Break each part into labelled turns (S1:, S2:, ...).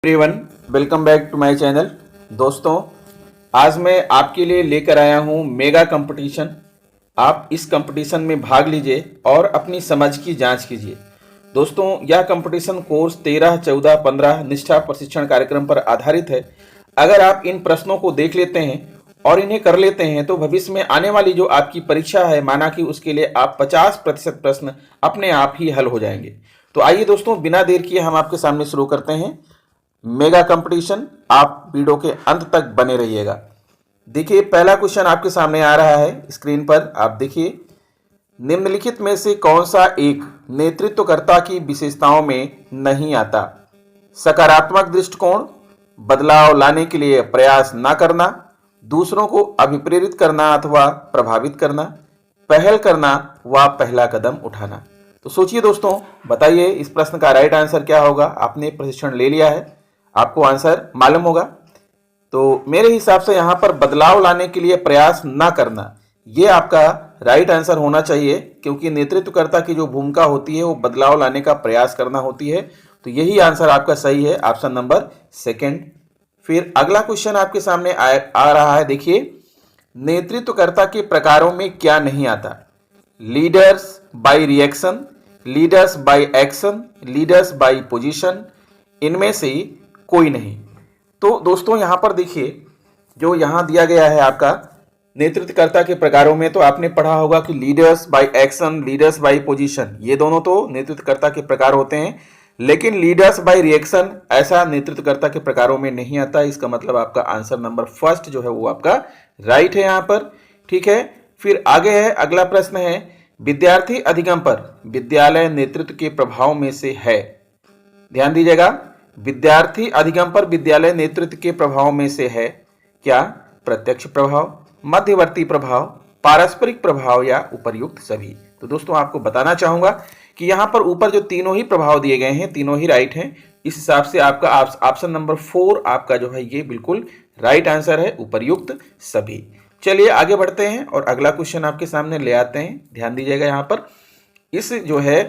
S1: Everyone, welcome back to my channel. दोस्तों, आज मैं आपके लिए लेकर आया हूं मेगा कंपटीशन। आप इस कंपटीशन में भाग लीजिए और अपनी समझ की जांच कीजिए। दोस्तों, यह कंपटीशन कोर्स 13, 14, 15 निष्ठा प्रशिक्षण कार्यक्रम पर आधारित है। अगर आप इन प्रश्नों को देख लेते हैं और इन्हें कर लेते हैं तो भविष्य में आने वाली जो आपकी परीक्षा है, माना कि उसके लिए आप 50% प्रश्न अपने आप ही हल हो जाएंगे। तो आइए दोस्तों, बिना देर किए हम आपके सामने शुरू करते हैं मेगा कंपटीशन। आप वीडियो के अंत तक बने रहिएगा। देखिए, पहला क्वेश्चन आपके सामने आ रहा है स्क्रीन पर। आप देखिए, निम्नलिखित में से कौन सा एक नेतृत्वकर्ता की विशेषताओं में नहीं आता? सकारात्मक दृष्टिकोण, बदलाव लाने के लिए प्रयास न करना, दूसरों को अभिप्रेरित करना अथवा प्रभावित करना, पहल करना व पहला कदम उठाना। तो सोचिए दोस्तों, बताइए इस प्रश्न का राइट आंसर क्या होगा। आपने प्रशिक्षण ले लिया है, आपको आंसर मालूम होगा। तो मेरे हिसाब से यहाँ पर बदलाव लाने के लिए प्रयास ना करना, ये आपका राइट आंसर होना चाहिए, क्योंकि नेतृत्वकर्ता की जो भूमिका होती है वो बदलाव लाने का प्रयास करना होती है। तो यही आंसर आपका सही है, ऑप्शन नंबर सेकंड। फिर अगला क्वेश्चन आपके सामने आ रहा है। देखिए, नेतृत्वकर्ता के प्रकारों में क्या नहीं आता? Leaders by reaction, leaders by action, leaders by position, इनमें से कोई नहीं। तो दोस्तों, यहां पर देखिए, जो यहां दिया गया है आपका नेतृत्वकर्ता के प्रकारों में, तो आपने पढ़ा होगा कि leaders by action, leaders by position, ये दोनों तो नेतृत्वकर्ता के प्रकार होते हैं। लेकिन लीडर्स बाय रिएक्शन ऐसा नेतृत्वकर्ता के प्रकारों में नहीं आता। इसका मतलब आपका आंसर नंबर फर्स्ट जो है वो आपका राइट है यहां पर। ठीक है, फिर आगे है अगला प्रश्न है, विद्यार्थी अधिगम पर विद्यालय नेतृत्व के प्रभाव में से है। ध्यान दीजिएगा, विद्यार्थी अधिगम पर विद्यालय नेतृत्व के प्रभाव में से है क्या? प्रत्यक्ष प्रभाव, मध्यवर्ती प्रभाव, पारस्परिक प्रभाव या उपर्युक्त सभी। तो दोस्तों, आपको बताना चाहूंगा कि यहां पर ऊपर जो तीनों ही प्रभाव दिए गए हैं, तीनों ही राइट हैं। इस हिसाब से आपका ऑप्शन नंबर 4 आपका जो है ये बिल्कुल राइट आंसर है, उपर्युक्त सभी। चलिए आगे बढ़ते हैं और अगला क्वेश्चन आपके सामने ले आते हैं। ध्यान दीजिएगा, यहां पर इस जो है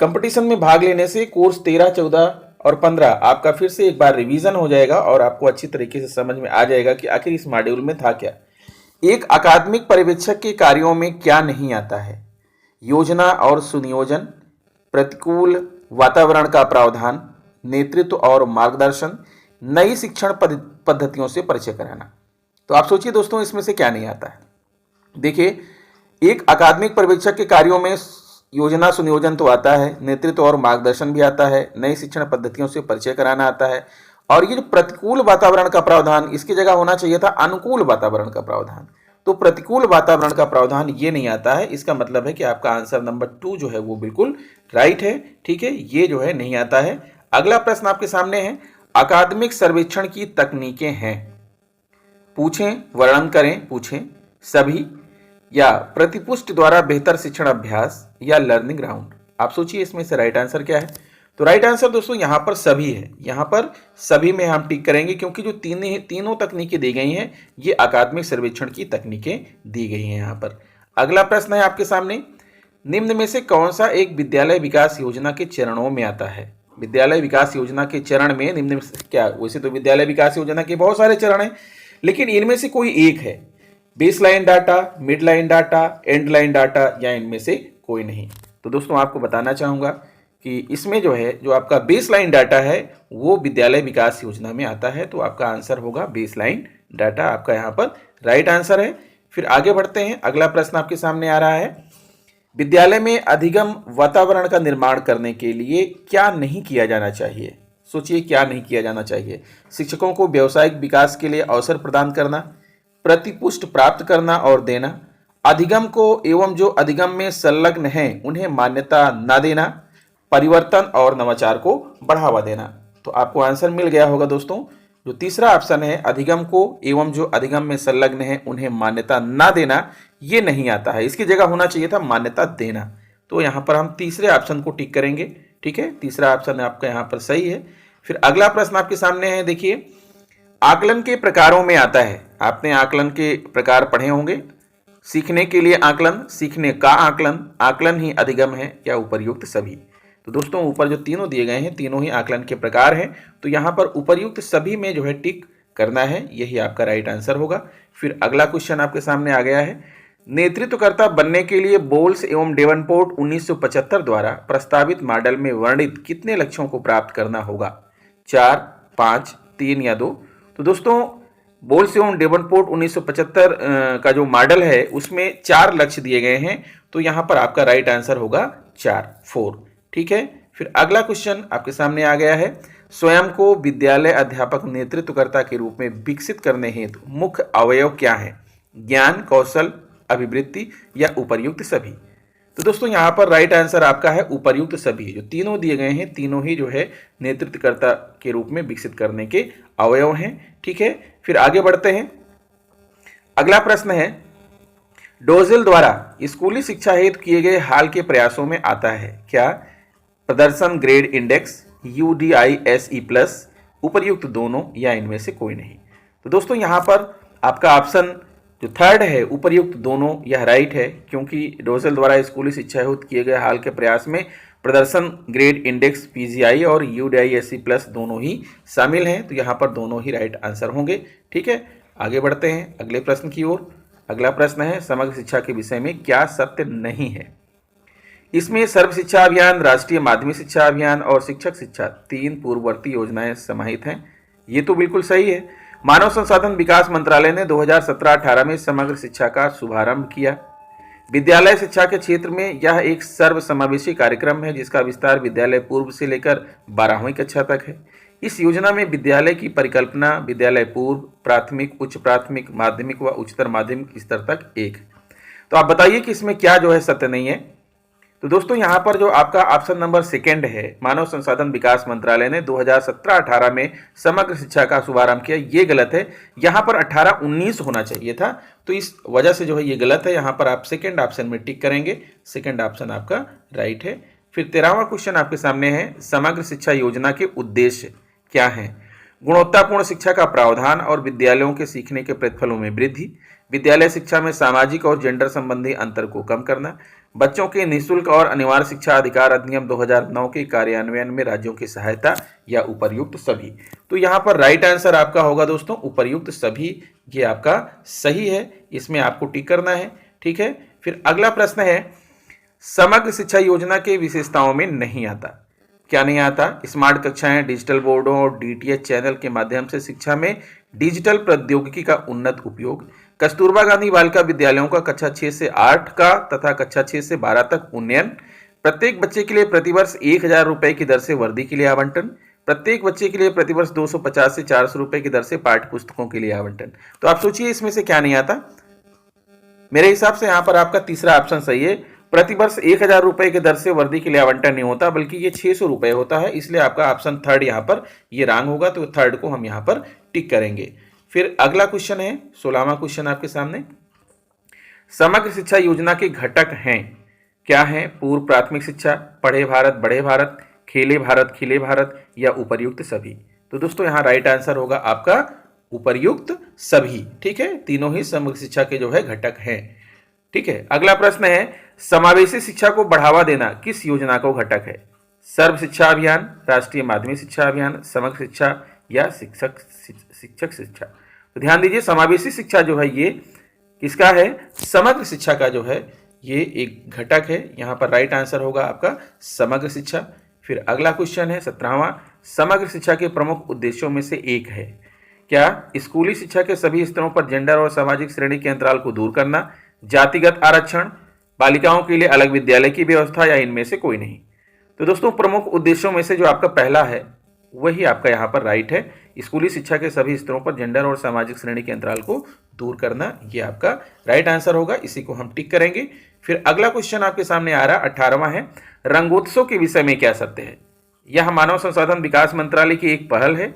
S1: कंपटीशन में भाग लेने से कोर्स 13, 14 और 15 आपका फिर से एक बार रिवीजन हो जाएगा और आपको अच्छी तरीके से समझ में आ जाएगा कि आखिर इस मॉड्यूल में था क्या। एक अकादमिक पर्यवेक्षक के कार्यों में क्या नहीं आता है? योजना और सुनियोजन, प्रतिकूल वातावरण का प्रावधान, नेतृत्व और मार्गदर्शन, नई शिक्षण पद्धतियों से परिचय कराना। तो आप सोचिए दोस्तों, इसमें से क्या नहीं आता है? देखिए, एक अकादमिक पर्यवेक्षक के कार्यों में योजना सुनियोजन तो आता है, नेतृत्व और मार्गदर्शन भी आता है, नई शिक्षण पद्धतियों से परिचय कराना आता है, और ये जो प्रतिकूल वातावरण का प्रावधान, इसकी जगह होना चाहिए था अनुकूल वातावरण का प्रावधान। तो प्रतिकूल वातावरण का प्रावधान ये नहीं आता है। इसका मतलब है कि आपका आंसर नंबर 2 जो है वो बिल्कुल राइट है। ठीक है, ये जो है नहीं आता है। अगला प्रश्न आपके सामने है, अकादमिक सर्वेक्षण की तकनीकें हैं। पूछें, वर्णन करें, पूछें, सभी, या प्रतिपुष्टि द्वारा बेहतर शिक्षण अभ्यास, या लर्निंग राउंड। आप सोचिए इसमें से राइट आंसर क्या है? तो राइट आंसर दोस्तों यहां पर सभी है। यहां पर सभी में हम टिक करेंगे, क्योंकि जो तीनों तकनीकें दी गई हैं ये अकादमिक सर्वेक्षण की तकनीकें दी गई हैं यहां पर। अगला प्रश्न है आपके सामने, निम्न में से कौन सा एक विद्यालय विकास योजना के चरणों में आता है? विद्यालय विकास योजना के चरण में निम्न में से क्या? वैसे तो विद्यालय विकास योजना के बहुत सारे चरण हैं, लेकिन इनमें से कोई एक है। Base line data, mid line data, and line data, या इनमें से कोई नहीं। तो दोस्तों, आपको बताना चाहूंगा कि इसमें जो है, जो आपका बेस लाइन डाटा है वो विद्यालय विकास योजना में आता है। तो आपका आंसर होगा बेस लाइन डाटा, आपका यहाँ पर राइट आंसर है। फिर आगे बढ़ते हैं। अगला प्रश्न आपके सामने आ रहा है, विद्यालय में अधिगम वातावरण का निर्माण करने के लिए क्या नहीं किया जाना चाहिए? सोचिए, क्या नहीं किया जाना चाहिए? शिक्षकों को व्यावसायिक विकास के लिए अवसर प्रदान करना, प्रतिपुष्टि प्राप्त करना और देना, अधिगम को एवं जो अधिगम में संलग्न हैं उन्हें मान्यता न देना, परिवर्तन और नवाचार को बढ़ावा देना। तो आपको आंसर मिल गया होगा दोस्तों। जो तीसरा ऑप्शन है, अधिगम को एवं जो अधिगम में संलग्न हैं उन्हें मान्यता न देना, ये नहीं आता है। इसकी जगह होना चाहिए था मान्यता देना। तो यहाँ पर हम तीसरे ऑप्शन को टिक करेंगे। ठीक है, तीसरा ऑप्शन आपका यहाँ पर सही है। फिर अगला प्रश्न आपके सामने है। देखिए, आकलन के प्रकारों में आता है। आपने आकलन के प्रकार पढ़े होंगे, सीखने के लिए आकलन, सीखने का आकलन, आकलन ही अधिगम है, या उपर्युक्त सभी। तो दोस्तों ऊपर जो तीनों दिए गए हैं तीनों ही आकलन के प्रकार हैं, तो यहाँ पर उपर्युक्त सभी में जो है टिक करना है, यही आपका राइट आंसर होगा। फिर अगला क्वेश्चन आपके सामने आ गया है, नेतृत्वकर्ता बनने के लिए बोल्स एवं डेवनपोर्ट 1975 द्वारा प्रस्तावित मॉडल में वर्णित कितने लक्ष्यों को प्राप्त करना होगा? 4, 5, 3 या 2? तो दोस्तों बोल्स एवं डेवनपोर्ट 1975 का जो मॉडल है उसमें 4 लक्ष्य दिए गए हैं, तो यहाँ पर आपका राइट आंसर होगा 4। ठीक है। फिर अगला क्वेश्चन आपके सामने आ गया है, स्वयं को विद्यालय अध्यापक नेतृत्वकर्ता के रूप में विकसित करने हेतु मुख्य अवयव क्या है? ज्ञान, कौशल, अभिवृत्ति या उपर्युक्त सभी? तो दोस्तों यहाँ पर राइट आंसर आपका है उपर्युक्त सभी। जो तीनों दिए गए हैं तीनों ही जो है नेतृत्वकर्ता के रूप में विकसित करने के अवयव हैं। ठीक है। फिर आगे बढ़ते हैं। अगला प्रश्न है, डोजिल द्वारा स्कूली शिक्षा हेतु किए गए हाल के प्रयासों में आता है क्या? प्रदर्शन ग्रेड इंडेक्स, UDISE+, उपर्युक्त दोनों या इनमें से कोई नहीं? तो दोस्तों यहाँ पर आपका ऑप्शन जो थर्ड है उपर्युक्त दोनों यह राइट है, क्योंकि डोजिल द्वारा स्कूली शिक्षा हेतु किए गए हाल के प्रयास में प्रदर्शन ग्रेड इंडेक्स PGI और UDISE+ दोनों ही शामिल हैं, तो यहाँ पर दोनों ही राइट आंसर होंगे। ठीक है। आगे बढ़ते हैं अगले प्रश्न की ओर। अगला प्रश्न है, समग्र शिक्षा के विषय में क्या सत्य नहीं है? इसमें सर्व शिक्षा अभियान, राष्ट्रीय माध्यमिक शिक्षा अभियान और शिक्षक शिक्षा 3 पूर्ववर्ती योजनाएं समाहित हैं। ये तो बिल्कुल सही है। मानव संसाधन विकास मंत्रालय ने 2017-18 में समग्र शिक्षा का शुभारंभ किया। विद्यालय शिक्षा के क्षेत्र में यह एक सर्वसमावेशी कार्यक्रम है जिसका विस्तार विद्यालय पूर्व से लेकर 12वीं कक्षा तक है। इस योजना में विद्यालय की परिकल्पना विद्यालय पूर्व, प्राथमिक, उच्च प्राथमिक, माध्यमिक व उच्चतर माध्यमिक स्तर तक एक है। तो आप बताइए कि इसमें क्या जो है सत्य नहीं है? तो दोस्तों यहाँ पर जो आपका ऑप्शन नंबर सेकंड है, मानव संसाधन विकास मंत्रालय ने 2017-18 में समग्र शिक्षा का शुभारंभ किया, ये गलत है। यहाँ पर 18-19 होना चाहिए था, तो इस वजह से जो है ये गलत है। यहाँ पर आप सेकंड ऑप्शन में टिक करेंगे, सेकंड ऑप्शन आपका राइट है। फिर 13वां क्वेश्चन आपके सामने है, समग्र शिक्षा योजना के उद्देश्य क्या है? गुणवत्तापूर्ण शिक्षा का प्रावधान और विद्यालयों के सीखने के प्रतिफलों में वृद्धि, विद्यालय शिक्षा में सामाजिक और जेंडर संबंधी अंतर को कम करना, बच्चों के निःशुल्क और अनिवार्य शिक्षा अधिकार अधिनियम 2009 के कार्यान्वयन में राज्यों की सहायता या उपर्युक्त सभी? तो यहाँ पर राइट आंसर आपका होगा दोस्तों उपर्युक्त सभी, ये आपका सही है, इसमें आपको टिक करना है। ठीक है। फिर अगला प्रश्न है, समग्र शिक्षा योजना के विशेषताओं में नहीं आता। क्या नहीं आता? स्मार्ट कक्षाएं, डिजिटल बोर्डों और DTH चैनल के माध्यम से शिक्षा में डिजिटल प्रौद्योगिकी का उन्नत उपयोग, कस्तूरबा गांधी बालिका विद्यालयों का कक्षा 6 से 8 का तथा कक्षा 6 से 12 तक उन्नयन, प्रत्येक बच्चे के लिए प्रतिवर्ष 1000 रुपए की दर से वर्दी के लिए आवंटन, प्रत्येक बच्चे के लिए प्रतिवर्ष 250 से 400 रुपए की दर से पाठ्य पुस्तकों के लिए आवंटन। तो आप सोचिए इसमें से क्या नहीं आता? मेरे हिसाब से यहाँ पर आपका तीसरा ऑप्शन सही है। प्रतिवर्ष 1000 रुपए की दर से वर्दी के लिए आवंटन नहीं होता, बल्कि ये 600 रुपए होता है, इसलिए आपका ऑप्शन थर्ड यहाँ पर ये रॉन्ग होगा, तो थर्ड को हम यहाँ पर टिक करेंगे। फिर अगला क्वेश्चन है 16वां क्वेश्चन आपके सामने, समग्र शिक्षा योजना के घटक हैं क्या हैं? पूर्व प्राथमिक शिक्षा, पढ़े भारत बढ़े भारत, खेले भारत खिले भारत या उपर्युक्त सभी? तो दोस्तों यहाँ राइट आंसर होगा आपका उपर्युक्त सभी। ठीक है। तीनों ही समग्र शिक्षा के जो है घटक हैं। ठीक है। अगला प्रश्न है, समावेशी शिक्षा को बढ़ावा देना किस योजना का घटक है? सर्व शिक्षा अभियान, राष्ट्रीय माध्यमिक शिक्षा अभियान, समग्र शिक्षा या शिक्षक शिक्षा? तो ध्यान दीजिए, समावेशी शिक्षा जो है ये किसका है? समग्र शिक्षा का जो है ये एक घटक है। यहाँ पर राइट आंसर होगा आपका समग्र शिक्षा। फिर अगला क्वेश्चन है 17वां, समग्र शिक्षा के प्रमुख उद्देश्यों में से एक है क्या? स्कूली शिक्षा के सभी स्तरों पर जेंडर और सामाजिक श्रेणी के अंतराल को दूर करना, जातिगत आरक्षण, बालिकाओं के लिए अलग विद्यालय की व्यवस्था या इनमें से कोई नहीं? तो दोस्तों प्रमुख उद्देश्यों में से जो आपका पहला है वही आपका यहाँ पर राइट है। स्कूली शिक्षा के सभी स्तरों पर जेंडर और सामाजिक श्रेणी के अंतराल को दूर करना, ये आपका राइट आंसर होगा, इसी को हम टिक करेंगे। फिर अगला क्वेश्चन आपके सामने आ रहा 18वां है, रंगोत्सव के विषय में क्या सत्य है? यह मानव संसाधन विकास मंत्रालय की एक पहल है।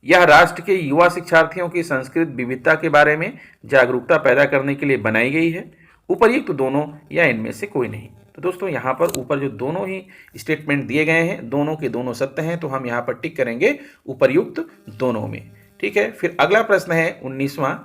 S1: यह राष्ट्र के युवा शिक्षार्थियों की संस्कृत विविधता के बारे में जागरूकता पैदा करने के लिए बनाई गई है। उपर्युक्त दोनों या इनमें से कोई नहीं? तो दोस्तों यहाँ पर ऊपर जो दोनों ही स्टेटमेंट दिए गए हैं दोनों के दोनों सत्य हैं, तो हम यहाँ पर टिक करेंगे उपर्युक्त दोनों में। ठीक है। फिर अगला प्रश्न है 19वां,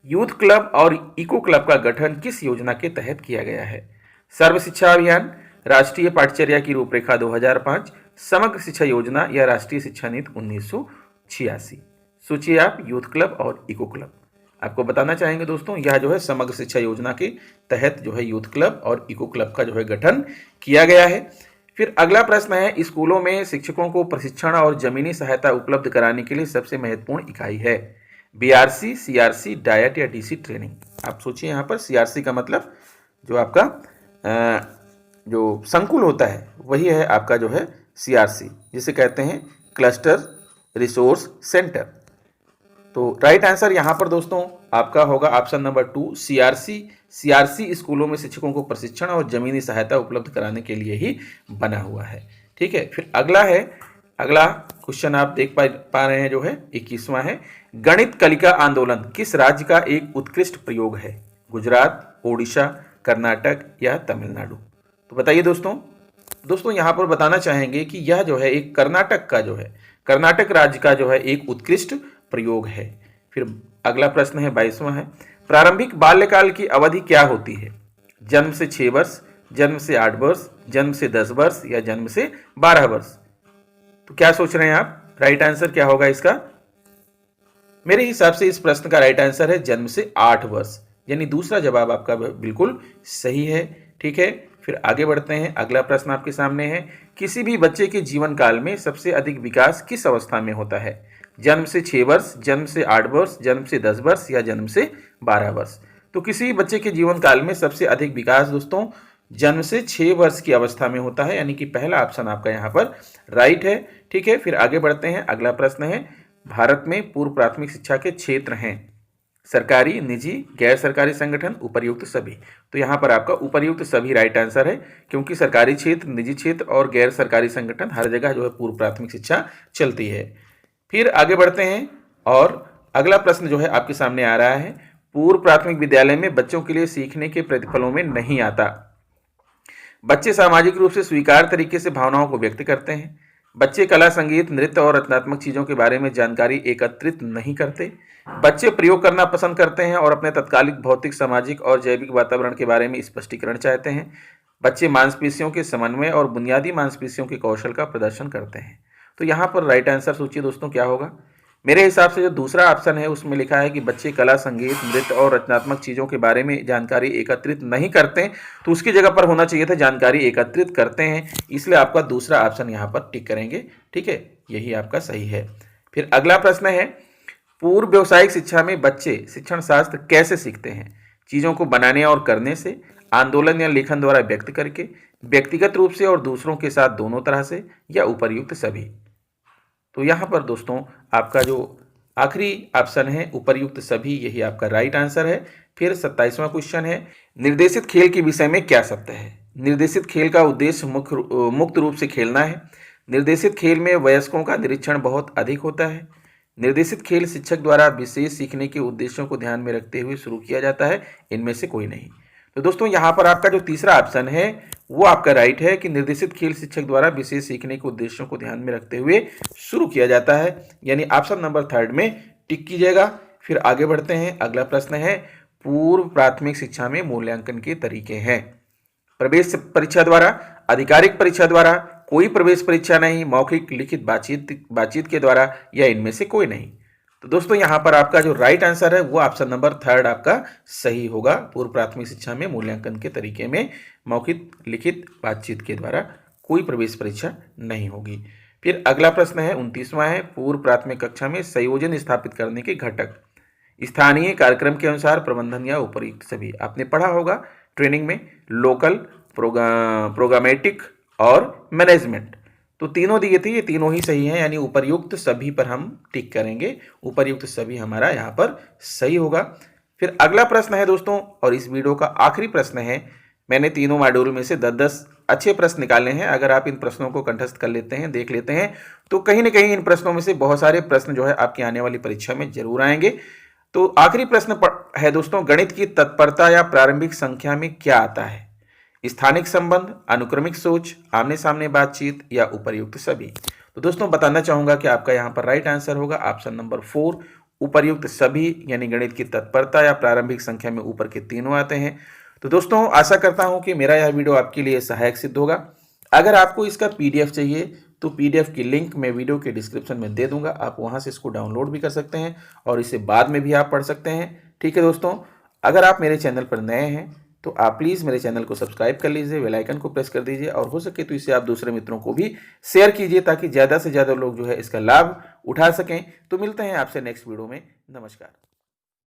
S1: यूथ क्लब और इको क्लब का गठन किस योजना के तहत किया गया है? सर्व शिक्षा अभियान, राष्ट्रीय पाठचर्या की रूपरेखा 2005, समग्र शिक्षा योजना या राष्ट्रीय शिक्षा नीति 1986। सोचिए आप, यूथ क्लब और इको क्लब। आपको बताना चाहेंगे दोस्तों, यह जो है समग्र शिक्षा योजना के तहत जो है यूथ क्लब और इको क्लब का जो है गठन किया गया है। फिर अगला प्रश्न है, स्कूलों में शिक्षकों को प्रशिक्षण और जमीनी सहायता उपलब्ध कराने के लिए सबसे महत्वपूर्ण इकाई है? बीआरसी, सीआरसी, डायट या डीसी ट्रेनिंग। आप सोचिए यहाँ पर, सीआरसी का मतलब जो आपका जो संकुल होता है वही है आपका जो है सीआरसी, जिसे कहते हैं क्लस्टर रिसोर्स सेंटर। तो राइट आंसर यहाँ पर दोस्तों आपका होगा ऑप्शन नंबर 2, सीआरसी। सीआरसी स्कूलों में शिक्षकों को प्रशिक्षण और जमीनी सहायता उपलब्ध कराने के लिए ही बना हुआ है। ठीक है, फिर अगला क्वेश्चन आप देख पा रहे हैं जो है 21वां है, गणित कलिका आंदोलन किस राज्य का एक उत्कृष्ट प्रयोग है? गुजरात, ओडिशा, कर्नाटक या तमिलनाडु। तो बताइए दोस्तों यहाँ पर बताना चाहेंगे कि यह जो है एक कर्नाटक राज्य का जो है एक उत्कृष्ट प्रयोग है। फिर अगला प्रश्न है 22वां है, प्रारंभिक बाल्यकाल की अवधि क्या होती है? जन्म से 6 वर्ष, जन्म से 8 वर्ष, जन्म से 10 वर्ष या जन्म से 12 वर्ष। तो क्या सोच रहे हैं आप, राइट आंसर क्या होगा इसका? मेरे हिसाब से इस प्रश्न का राइट आंसर है जन्म से 8 वर्ष, यानी दूसरा जवाब आपका बिल्कुल सही है। ठीक है, फिर आगे बढ़ते हैं। अगला प्रश्न आपके सामने है, किसी भी बच्चे के जीवन काल में सबसे अधिक विकास किस अवस्था में होता है? जन्म से 6 वर्ष, जन्म से 8 वर्ष, जन्म से 10 वर्ष या जन्म से 12 वर्ष। तो किसी भी बच्चे के जीवन काल में सबसे अधिक विकास दोस्तों जन्म से 6 वर्ष की अवस्था में होता है, यानी कि पहला ऑप्शन आपका यहाँ पर राइट है। ठीक है, फिर आगे बढ़ते हैं। अगला प्रश्न है, भारत में पूर्व प्राथमिक शिक्षा के क्षेत्र हैं सरकारी, निजी, गैर सरकारी संगठन, उपर्युक्त सभी। तो यहाँ पर आपका उपर्युक्त सभी राइट आंसर है, क्योंकि सरकारी क्षेत्र, निजी क्षेत्र और गैर सरकारी संगठन हर जगह जो है पूर्व प्राथमिक शिक्षा चलती है। फिर आगे बढ़ते हैं और अगला प्रश्न जो है आपके सामने आ रहा है, पूर्व प्राथमिक विद्यालय में बच्चों के लिए सीखने के प्रतिफलों में नहीं आता। बच्चे सामाजिक रूप से स्वीकार तरीके से भावनाओं को व्यक्त करते हैं। बच्चे कला, संगीत, नृत्य और रचनात्मक चीज़ों के बारे में जानकारी एकत्रित नहीं करते। बच्चे प्रयोग करना पसंद करते हैं और अपने तत्कालिक भौतिक, सामाजिक और जैविक वातावरण के बारे में स्पष्टीकरण चाहते हैं। बच्चे मांसपेशियों के समन्वय और बुनियादी मांसपेशियों के कौशल का प्रदर्शन करते हैं। तो यहाँ पर राइट आंसर सोचिए दोस्तों क्या होगा? मेरे हिसाब से जो दूसरा ऑप्शन है उसमें लिखा है कि बच्चे कला, संगीत, नृत्य और रचनात्मक चीज़ों के बारे में जानकारी एकत्रित नहीं करते, तो उसकी जगह पर होना चाहिए था जानकारी एकत्रित करते हैं, इसलिए आपका दूसरा ऑप्शन यहाँ पर टिक करेंगे। ठीक है, यही आपका सही है। फिर अगला प्रश्न है, पूर्व व्यावसायिक शिक्षा में बच्चे शिक्षण शास्त्र कैसे सीखते हैं? चीज़ों को बनाने और करने से, आंदोलन या लेखन द्वारा व्यक्त करके, व्यक्तिगत रूप से और दूसरों के साथ दोनों तरह से, या उपर्युक्त सभी। तो यहाँ पर दोस्तों आपका जो आखिरी ऑप्शन है उपर्युक्त सभी, यही आपका राइट आंसर है। फिर 27वां क्वेश्चन है, निर्देशित खेल के विषय में क्या सत्य है? निर्देशित खेल का उद्देश्य मुक्त रूप से खेलना है। निर्देशित खेल में वयस्कों का निरीक्षण बहुत अधिक होता है। निर्देशित खेल शिक्षक द्वारा विशेष सीखने के उद्देश्यों को ध्यान में रखते हुए शुरू किया जाता है। इनमें से कोई नहीं। तो दोस्तों यहाँ पर आपका जो तीसरा ऑप्शन है वो आपका राइट है कि निर्देशित खेल शिक्षक द्वारा विशेष सीखने के उद्देश्यों को ध्यान में रखते हुए शुरू किया जाता है, यानी ऑप्शन नंबर 3 में टिक कीजिएगा। फिर आगे बढ़ते हैं। अगला प्रश्न है, पूर्व प्राथमिक शिक्षा में मूल्यांकन के तरीके हैं। प्रवेश परीक्षा द्वारा, आधिकारिक परीक्षा द्वारा, कोई प्रवेश परीक्षा नहीं, मौखिक लिखित बातचीत के द्वारा, या इनमें से कोई नहीं। तो दोस्तों यहाँ पर आपका जो राइट आंसर है वो ऑप्शन नंबर 3 आपका सही होगा। पूर्व प्राथमिक शिक्षा में मूल्यांकन के तरीके में मौखिक लिखित बातचीत के द्वारा कोई प्रवेश परीक्षा नहीं होगी। फिर अगला प्रश्न है 29वां है, पूर्व प्राथमिक कक्षा में संयोजन स्थापित करने के घटक, स्थानीय कार्यक्रम के अनुसार, प्रबंधन या उपर्युक्त सभी। आपने पढ़ा होगा ट्रेनिंग में, लोकल, प्रोग्रामेटिक और मैनेजमेंट। तो तीनों दिए थे, ये तीनों ही सही हैं, यानी उपर्युक्त सभी पर हम टिक करेंगे। उपर्युक्त सभी हमारा यहाँ पर सही होगा। फिर अगला प्रश्न है दोस्तों, और इस वीडियो का आखिरी प्रश्न है। मैंने तीनों मॉड्यूल में से 10-10 अच्छे प्रश्न निकाले हैं। अगर आप इन प्रश्नों को कंठस्थ कर लेते हैं, देख लेते हैं, तो कहीं ना कहीं इन प्रश्नों में से बहुत सारे प्रश्न जो है आपकी आने वाली परीक्षा में जरूर आएंगे। तो आखिरी प्रश्न है दोस्तों, गणित की तत्परता या प्रारंभिक संख्या में क्या आता है? स्थानिक संबंध, अनुक्रमिक सोच, आमने सामने बातचीत, या उपर्युक्त सभी। तो दोस्तों बताना चाहूंगा कि आपका यहाँ पर राइट आंसर होगा ऑप्शन नंबर 4, उपर्युक्त सभी, यानी गणित की तत्परता या प्रारंभिक संख्या में ऊपर के तीनों आते हैं। तो दोस्तों आशा करता हूं कि मेरा यह वीडियो आपके लिए सहायक सिद्ध होगा। अगर आपको इसका पीडीएफ चाहिए तो पीडीएफ की लिंक मैं वीडियो के डिस्क्रिप्शन में दे दूंगा, आप वहां से इसको डाउनलोड भी कर सकते हैं और इसे बाद में भी आप पढ़ सकते हैं। ठीक है दोस्तों, अगर आप मेरे चैनल पर नए हैं तो आप प्लीज़ मेरे चैनल को सब्सक्राइब कर लीजिए, बेल आइकन को प्रेस कर दीजिए और हो सके तो इसे आप दूसरे मित्रों को भी शेयर कीजिए ताकि ज़्यादा से ज़्यादा लोग जो है इसका लाभ उठा सकें। तो मिलते हैं आपसे नेक्स्ट वीडियो में। नमस्कार।